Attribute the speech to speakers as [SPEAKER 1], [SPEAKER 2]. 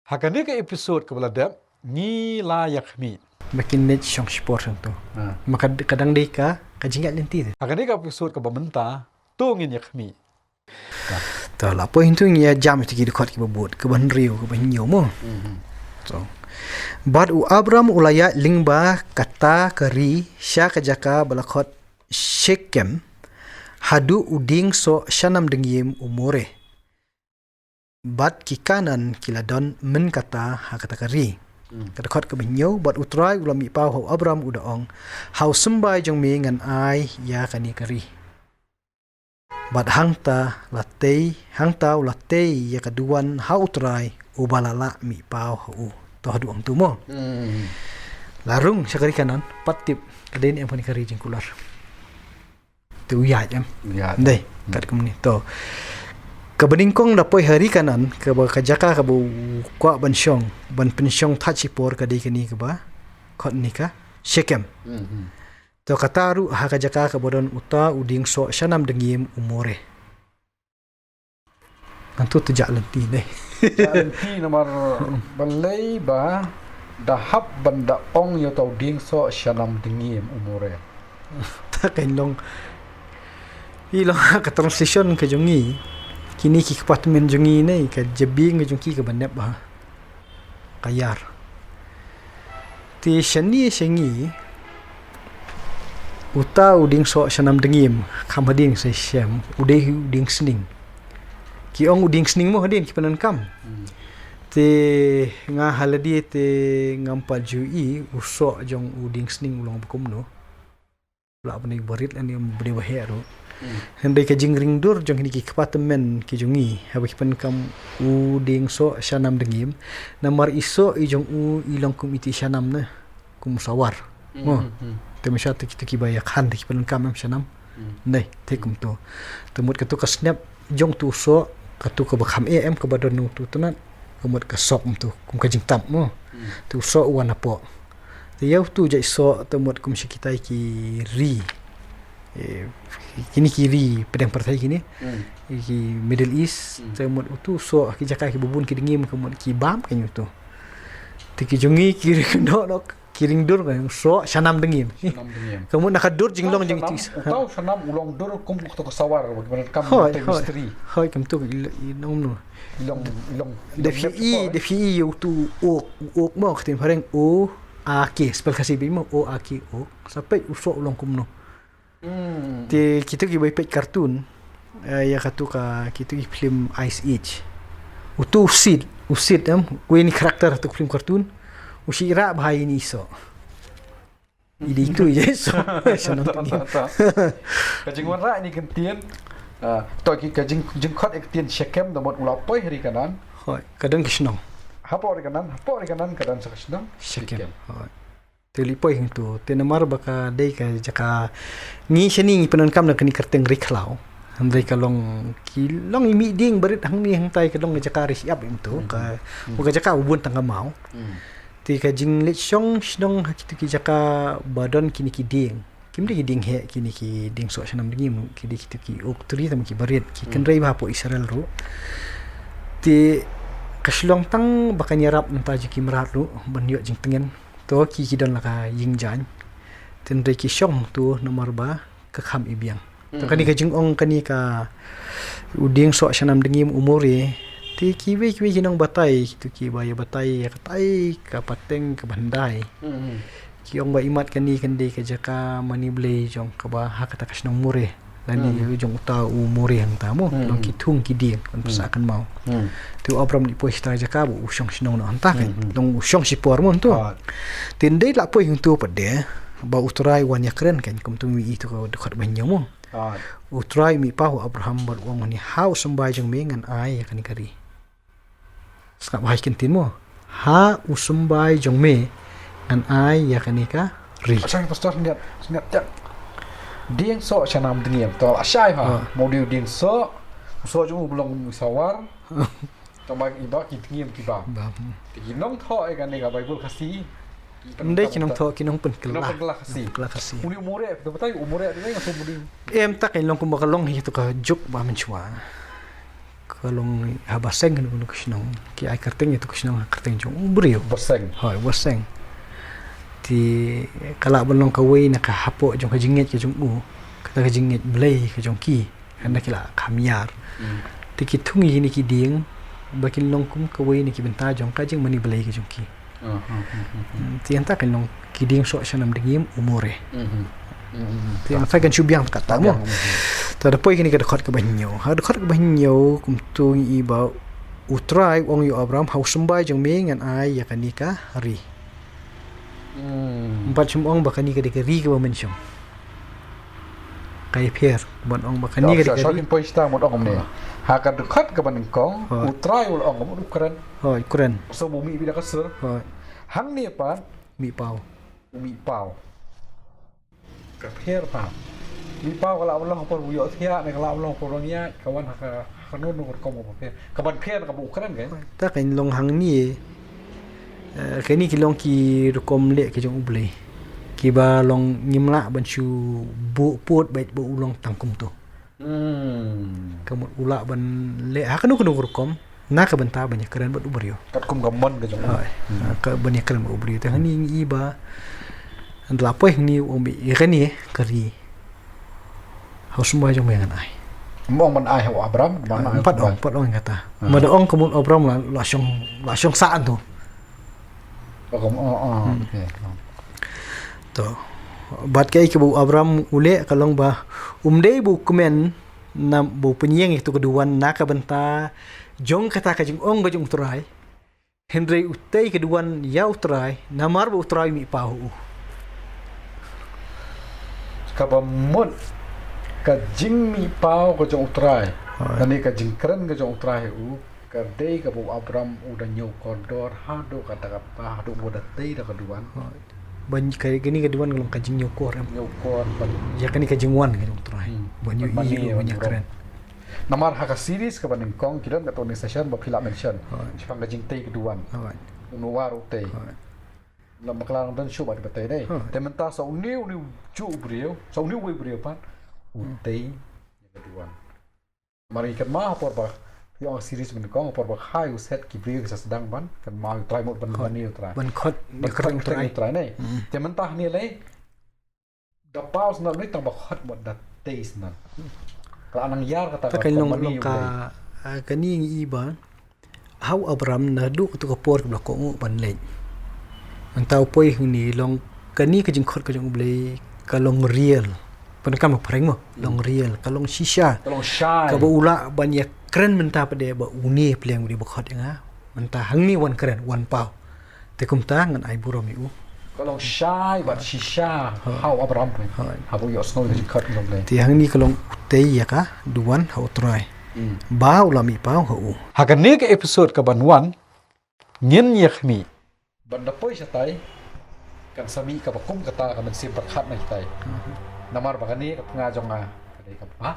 [SPEAKER 1] Hakani ka episode kebeladap ni layak mi.
[SPEAKER 2] Makin net syong sport tu. Maka kadang deka kajingat lenti tu.
[SPEAKER 1] Hakani ka episode ke bamenta tu ngin yak mi.
[SPEAKER 2] Tu lah poin tu ya jam tu kita kot kita buat ke ban riu ke ban nyomo. So. Bad u Abram ulaya lingba kata keri sya kajaka balakot Shekem hadu uding so syanam dengim umure. Bad kikanan kiladon men kata ha kata keri. Kadakot ke benyo bad utrai ulami pau hau Abram udaong hau sembai jong mi ngan ai ya kani keri. Bad hangta ulatei ya kaduan hau utrai ubalala mi pau hau toh duang tu mo. Larung sakari kanan patip kadin yang pani keri jeng kular. Tu ya jam.
[SPEAKER 1] Ya.
[SPEAKER 2] Dai kat kum ni to. Kebeningkong dapoi hari kanan ke kajaka ke bu kwa bansyong ban pensyong tachipor kadi kini ke ba kot nika Shekem. To kataru ha kajaka ke bodon uta uding so syanam dengim umure. Antu tu jak lenti deh.
[SPEAKER 1] Janti nomor balai ba dahap banda ong yo tau ding so syanam dengim umure.
[SPEAKER 2] Tak kain ilong ka translation ke jongi. Kini ki apartment jongi ni ke jebing ke jongi ke bandap ba. Kayar. Ti syani syengi uta uding so syanam dengim kamading se syam udeh uding sning. Ki ong uding sning mo hadin ki panan kam. Ti nga haladi ti ngampal jui usok jong uding sning ulong bukum no. La bani barit ani bani wahero. Hendai ke jingring dur jong ni ki apartment ki jongi habis pan kam uding so syanam dengim namar iso i jong u ilong komiti syanam na kum sawar. Mo. Temi satu kita ki bayak han ki pan kam syanam. Nei tekum tu. Temut ke tu ka snap jong tu so katu ke bakam em ke badan tu tenan kemut ke sok tu kum ka jingtam mo. Tu so wan apo. Ti yau tu jai so temut kum kita ki ri. Kini kiri pedang partai kini ki Middle East temut tu so ki jakai ki bubun ki dengim kemut ki bam kanyu tu. Ti ki jongi kiri no kiring dur kan so syanam dengim. Kamu nak dur jinglong jing itu.
[SPEAKER 1] Tahu syanam ulong dur kum to kesawar bagaimana kamu tu misteri.
[SPEAKER 2] Hoi kam tu ilong no.
[SPEAKER 1] Ilong.
[SPEAKER 2] Defi tu ok mo ketin pareng o ak spell kasih bimo o ak o sampai usok ulong kum no. Ti kita ki baik kartun ya katu ka kita ki film Ice Age. Utu usit kuih ni karakter tu film kartun. Usira bahaya ni so. Ide itu je so.
[SPEAKER 1] Kajing warna ni kentian. To ki kajing kot ektian Shekem damot ulapoi hari kanan.
[SPEAKER 2] Hoi, kadang kisnong.
[SPEAKER 1] Hapo hari kanan kadang sakasnong
[SPEAKER 2] Shekem. Hoi. Telipoi tu. Tenamar baka dei ka jaka ni shani penan kam nak ni kerteng riklau. Handai kalong kilong imi ding barit hang ni hang tai kalong jaka risiap itu ka buka jaka ubun tangga mau. Ti ka jing let syong shnong hakitu ki jaka badan kini ki ding. Kim di ding he kini ki ding so syanam dingim ki di kitu ki ok turi tam ki barit ki kenrai ba po Israel ru. Ti kaslong tang baka nyarap nta ji ki merat ru ban yo jing tengen. To ki don la ka ying jan. Ten re ki syong tu nomor ba ka kham ibiang. To kani ka jing ong kani ka uding so syanam dingim umure ti kiwi kinong batai tu ki baya batai ya katai ka pateng ka bandai ki ong ba imat kani kande ka jaka mani blay jong ka ba ha kata kasnong mure lani jong uta umure hang tamo long ki thung ki ding kan pasakan mau tu Abram ni poi sta jaka bu usyong sinong na anta kan long usyong si por mon tu tindai la poi hung tu pade ba utrai wan yakren kan kum tu mi itu ka dekat banyo mo utrai mi pahu Abraham bar wong ni hau sembai jong mengan ai kan kari Skap bahai kentin mo. Ha usumbai jong me an ai ya kanika ri.
[SPEAKER 1] Asal pastor niat jak. Ding so syanam dengim. To asyai ha. Modul ding so jong belum sawar. Tambah iba ki dengim ki ba. Ti nong tho ai kan ni ka Bible kasi.
[SPEAKER 2] Ndai kinong tho kinong pen kelah.
[SPEAKER 1] Kelah kasi. Uni umure betul umure ni ngaso mudi.
[SPEAKER 2] Em tak ilong kum bakalong hitu ka juk ba menchua. kalong habaseng kan kuno kusnong ki ai kerteng itu kusnong kerteng jong brio
[SPEAKER 1] Berseng.
[SPEAKER 2] hoi waseng ti kala belong kawai nak hapo jong kajinget ke jong kata kajinget belai ke jong ki hendak kila kamiar ti kitungi ni ki ding bakin long kum kawai ni ki benta jong kajing mani belai ke jong ki ti anta kan long ki ding so sanam dingim umure ti anta kan chubiang kata mo tada poi kini dekat ke banyo ha dekat ke banyo kum tu iba utrai wong yu Abraham haus sembai jong me ngan ai ya kan nikah hari empat ong bakani ke ri ke mensyong kai pier bon ong bakani ke
[SPEAKER 1] so kin poi sta mo ong ne ha ka dekat ke banengkong utrai ul ong mo ukran
[SPEAKER 2] hoi kuren
[SPEAKER 1] so bumi bi da ka ser
[SPEAKER 2] hoi
[SPEAKER 1] hang ni pa
[SPEAKER 2] mi pau
[SPEAKER 1] mi pau ka pier pa mi pau kalau Allah por buyo thia ne kalau Allah por nya kawan ha kanun ko ko mo pe ka ban pier ka bu ukran ke
[SPEAKER 2] ta kan long hang ni kini kilong ki rukom le ke jong ublei ki ba long nyimla ban chu bu pot bait bu ulong tangkum tu kamu ula ban le ha kanu rukom na ka banta banyak keren buat ubrio
[SPEAKER 1] kat kum gamon ke jong
[SPEAKER 2] ka banyak keren buat ubrio tang ni iba andlapo ni ombi irani kari haus semua jong mengan ai
[SPEAKER 1] mong man ai ho Abraham mana
[SPEAKER 2] empat ong kata mada ong kamu Abraham la langsung saan tu
[SPEAKER 1] okay
[SPEAKER 2] to bat kai ke bu Abraham ule kalong ba umdei bu komen na bu penyeng itu keduan naka benta jong kata ka jong ong bajong utrai Henry utei keduan ya utrai namar bu utrai mi pahu
[SPEAKER 1] ka bamut ka jing mi pau ka jong utrai ani ka jing keren ka jong utrai ka dei ka bu Abraham udah nyau kodor hado kata apa hado moda tei da keduan
[SPEAKER 2] ban kai gini keduan kalong ka jing nyokor
[SPEAKER 1] nyokor
[SPEAKER 2] ya kani ka jing wan ka jong utrai banyu i banyak keren
[SPEAKER 1] namar haka series ka baning kong kidan ka toni session ba phila mention chang ka jing tei keduan unuwar utei lam klang dan show ba batei dei te menta so new chu brio so new we brio pan utei keduan mari kan ma por ba yang series baning kong por ba khai set ki brio ka sedang ban kan ma try mo ban ni try
[SPEAKER 2] ban khot ni keren
[SPEAKER 1] try nei te menta ni le da pause na ni tang ba khot mo da taste na anang yar kata
[SPEAKER 2] ka long ka kani iba how Abraham na du tu ka por ka ko ban le antau poi ni long kani ka jing khot ka jong ble ka long real pan kam preng mo long real ka long shisha
[SPEAKER 1] long shy
[SPEAKER 2] ka ba ula ban ya keren menta pa de ba uni pleng di ba khot nga menta hang ni wan keren wan pau te kum ta ngan ai burom yu
[SPEAKER 1] kalong shy but shisha how Abraham habu yo snow di kat ngom le
[SPEAKER 2] ti hang ni kalong tei ya ka duan ho trai ba ulami pau ho
[SPEAKER 1] hakan ni ke episode ka banwan ngin yakhmi banda poi satai kan sami ka bakum kata ka mensim perkhat na kitai namar bagani ka ngajong nga kadai ka ba